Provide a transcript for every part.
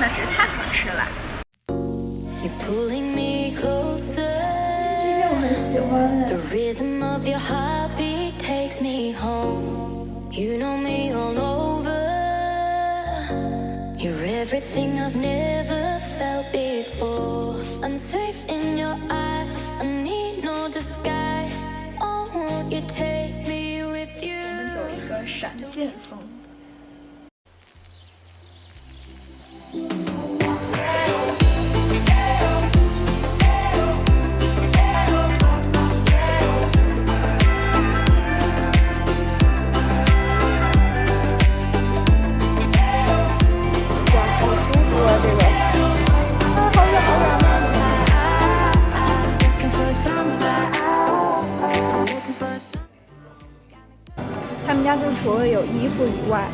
的是太好吃了。这件我很喜欢哎。Everything I've never felt before. I'm safe in your eyes. I need no disguise. Oh, won't you take me with you? 我们走一个闪现风。他们家就除了有衣服以外，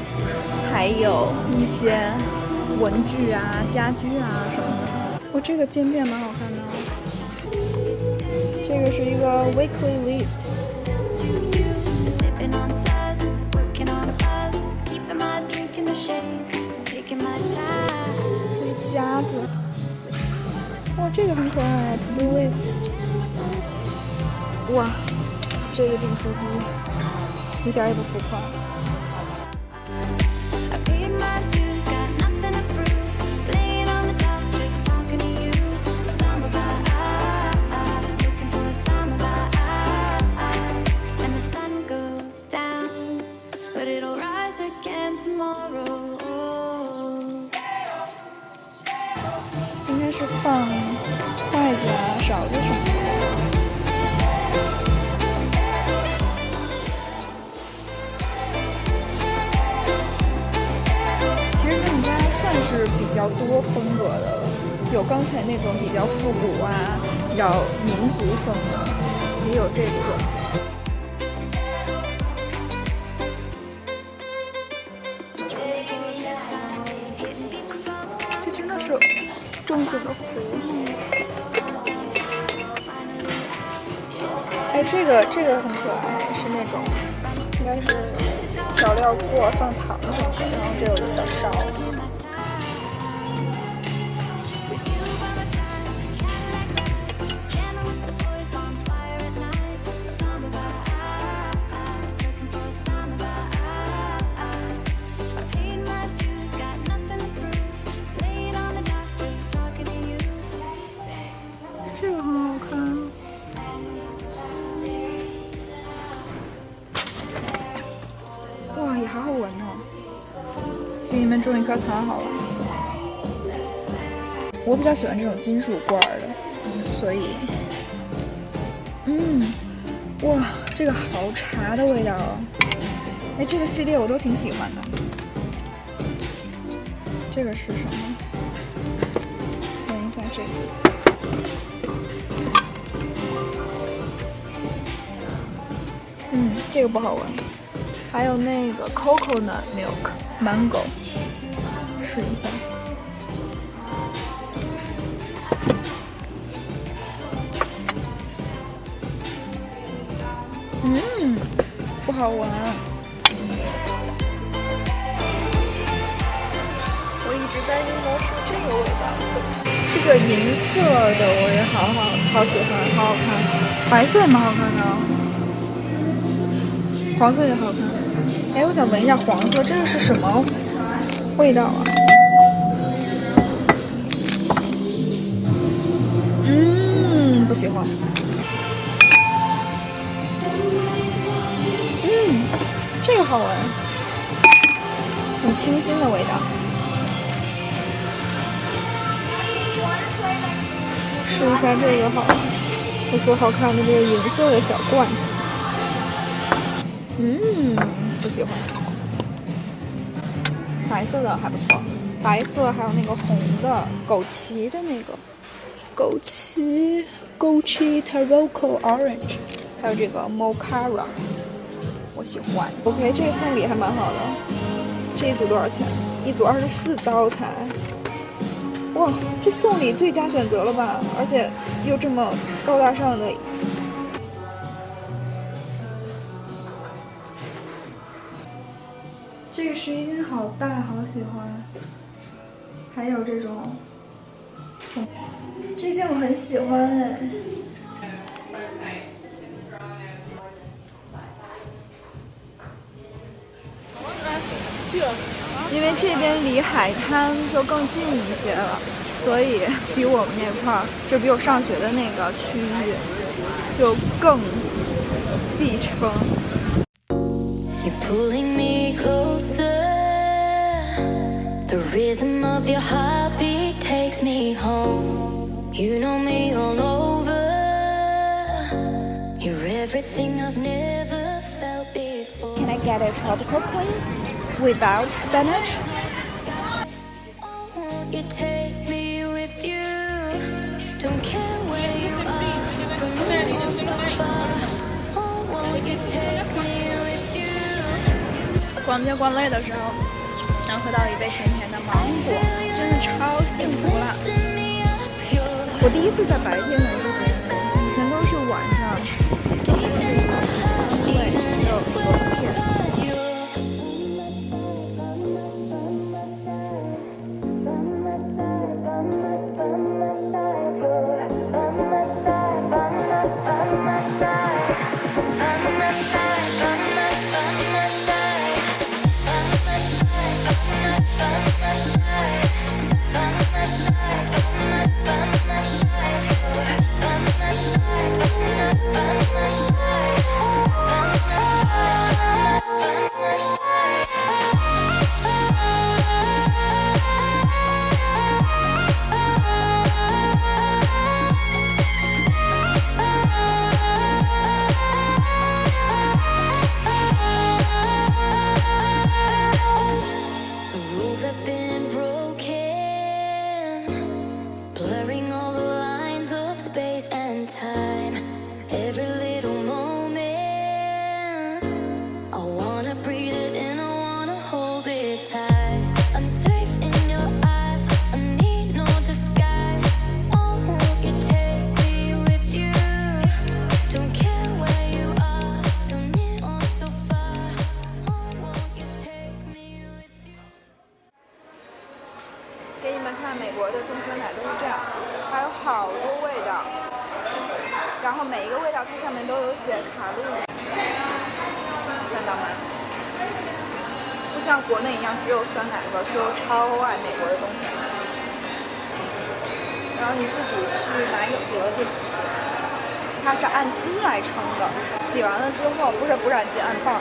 还有一些文具啊、家居啊什么的。哦，这个渐变蛮好看的哦。这个是一个 weekly list。这是夹子。哇，这个很可爱 ，to do list。哇，这个订书机。一点也不浮夸。应该是放筷子啊、勺子什么的。是比较多风格的了，有刚才那种比较复古啊，比较民族风的，也有这种。这真的是正经的狐狸。哎，这个很可爱，是那种应该是调料锅放糖什么的，然后这有个小勺。这个很好看，哇，也好好闻哦！给你们种一棵草好了。我比较喜欢这种金属罐的，所以，哇，这个好茶的味道哦！哎，这个系列我都挺喜欢的。这个是什么？闻一下这个。这个不好闻。还有那个 coconut milk mango， 试一下。不好闻。我一直在用的是这个味道，这个银色的我也好喜欢，好好看。白色也蛮好看的。黄色也好看，哎，我想闻一下黄色，这个是什么味道啊？不喜欢。这个好闻，很清新的味道。试一下这个好了，我说好看的这个银色的小罐子。不喜欢。白色的还不错，白色还有那个红的枸杞的那个枸杞 Taroko Orange， 还有这个 Mocara， 我喜欢。OK， 这个送礼还蛮好的。这一组多少钱？一组24刀才。哇，这送礼最佳选择了吧？而且又这么高大上的。这个湿衣巾好大，好喜欢。还有这种，这件我很喜欢哎。因为这边离海滩就更近一些了，所以比我们那块儿，就比我上学的那个区域，就更避车。You're pulling me closer. The rhythm of your heartbeat takes me home. You know me all over. You're everything I've never felt before. Can I get a tropical please? Without spinach? Oh, won't you take me with you? Don't care where you are, so near or so far. Oh, won't you take me with you? 逛街逛累的时候，能喝到一杯甜甜的芒果，真的超幸福了。我第一次在白天来这边，以前都是晚上。对，有昨天。Every little moment, I wanna breathe it in, I wanna hold it tight. I'm safe in your eyes, I need no disguise. Oh, won't you take me with you? Don't care where you are, so near or so far. Oh, won't you take me with you? 给你们看美国的中酸奶都是这样，还有好多味道。然后每一个味道它上面都有写卡路里，看到吗？不像国内一样只有酸奶味，所以我超爱美国的中酸奶。然后你自己去拿一个盒子挤，它是按斤来称的，挤完了之后不是按斤按磅，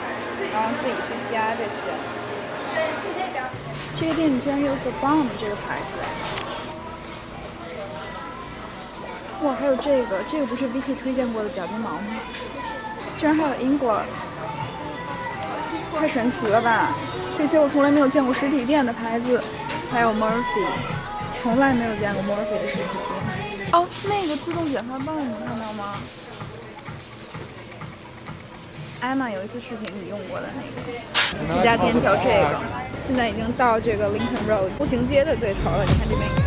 然后自己去加这些。这个店里居然有 The Bomb 这个牌子。哇，还有这个不是 Vicky 推荐过的脚筋毛吗？居然还有 England， 太神奇了吧！这些我从来没有见过实体店的牌子，还有 Murphy， 从来没有见过 Murphy 的实体店。哦，那个自动卷发棒你看到吗？艾玛有一次视频里用过的那个，这家店叫这个，现在已经到这个 Lincoln Road 步行街的最头了。你看这边也有。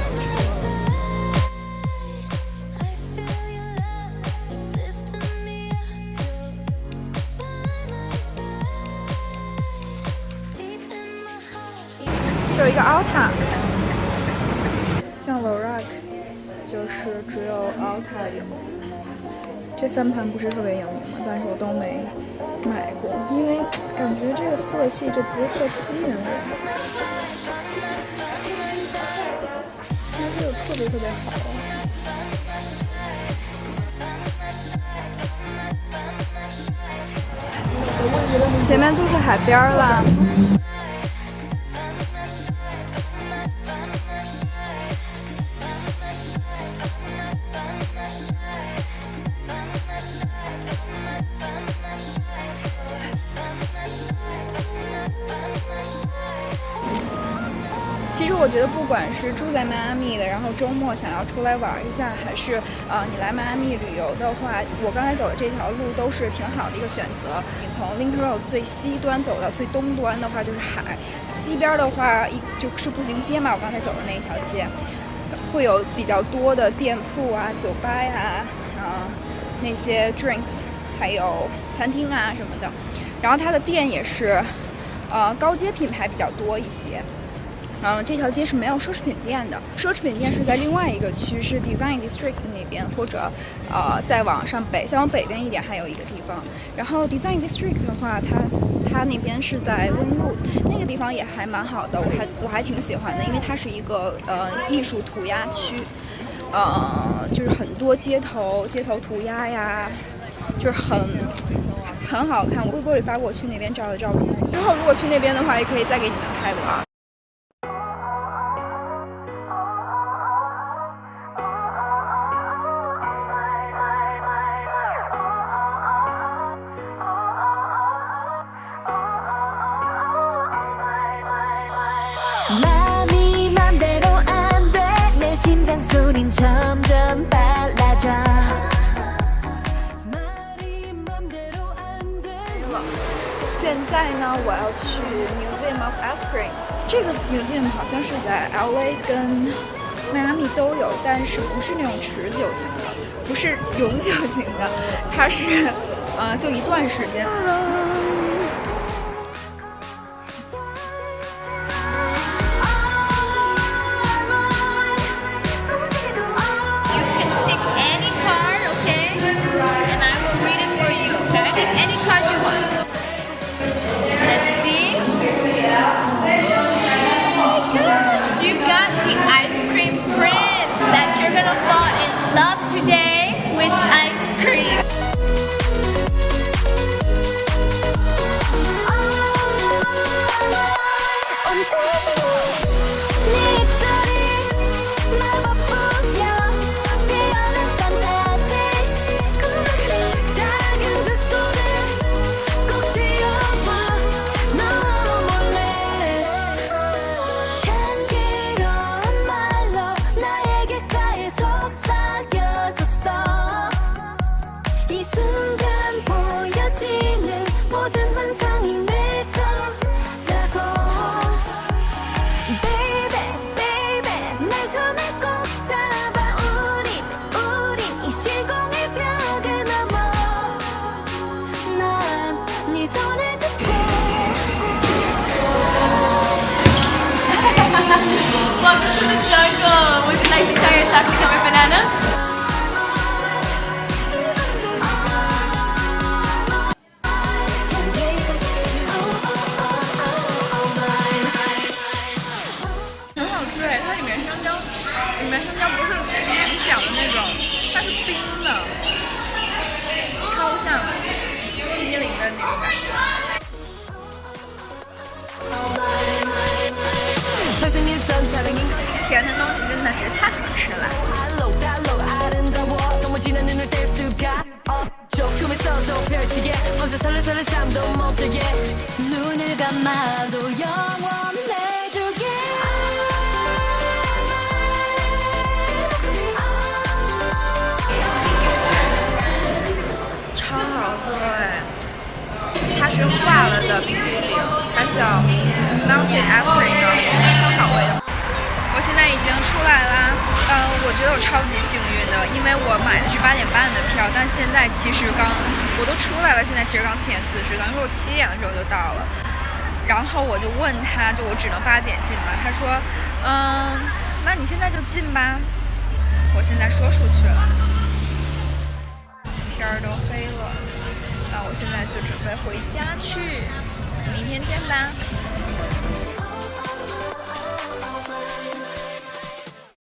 这有一个 Ulta， 像 Lorac 就是只有 Ulta 有。这3盘不是特别有名嘛，但是我都没买过，因为感觉这个色系就不是特吸引我。它这个特别好。前面都是海边了。其实我觉得，不管是住在迈阿密的，然后周末想要出来玩一下，还是你来迈阿密旅游的话，我刚才走的这条路都是挺好的一个选择。你从 Lincoln Road 最西端走到最东端的话就是海，西边的话就是步行街嘛，我刚才走的那一条街，会有比较多的店铺啊、酒吧呀、那些 drinks， 还有餐厅啊什么的。然后它的店也是高阶品牌比较多一些。这条街是没有奢侈品店的，奢侈品店是在另外一个区，是 Design District 那边，或者再往北边一点还有一个地方。然后 Design District 的话，它那边是在 Wynwood， 那个地方也还蛮好的，我还挺喜欢的，因为它是一个艺术涂鸦区，就是很多街头涂鸦呀，就是很好看。我微博里发过我去那边照的照片，之后如果去那边的话，也可以再给你们拍个啊。마음이 맘대로 안 돼 내 심장 소린 점점 빨라져 말이 맘대로 안 돼 现在呢，我要去 Museum of Ice Cream。这个 museum 好像是在 LA 跟迈阿密都有，但是不是那种持久型的，不是永久型的，它是就一段时间。That you're gonna fall in love today with ice cream. 이 순간 보여지는 모든 환상이 내 거라고 Baby baby 내 손을 꼭 잡아 우린 이 시공의 벽을 넘어 난 네 손을 잡고 Welcome to the jungle. Would you like to try your chocolate covered banana? 선생님던 사랑인 거지 甜的东西真的是太好吃了。 달로 아름다워 너무 진한 눈을 뗄 수가 없죠 꿈에서도 펼치게 밤새 설레설레 잠도 못 들게 눈을 감아도 영원해줄게 超好喝哎！它是化了的冰激凌，它叫 Mountain Ice Cream， 然后是香草味的。我现在已经出来啦，我觉得我超级幸运的，因为我买的是8点半的票，但现在其实我都出来了，现在其实刚7点40，等于说我7点的时候就到了。然后我就问他，就我只能8点进嘛，他说，那你现在就进吧。我现在说出去了，天儿都黑了，那我现在就准备回家去，明天见吧。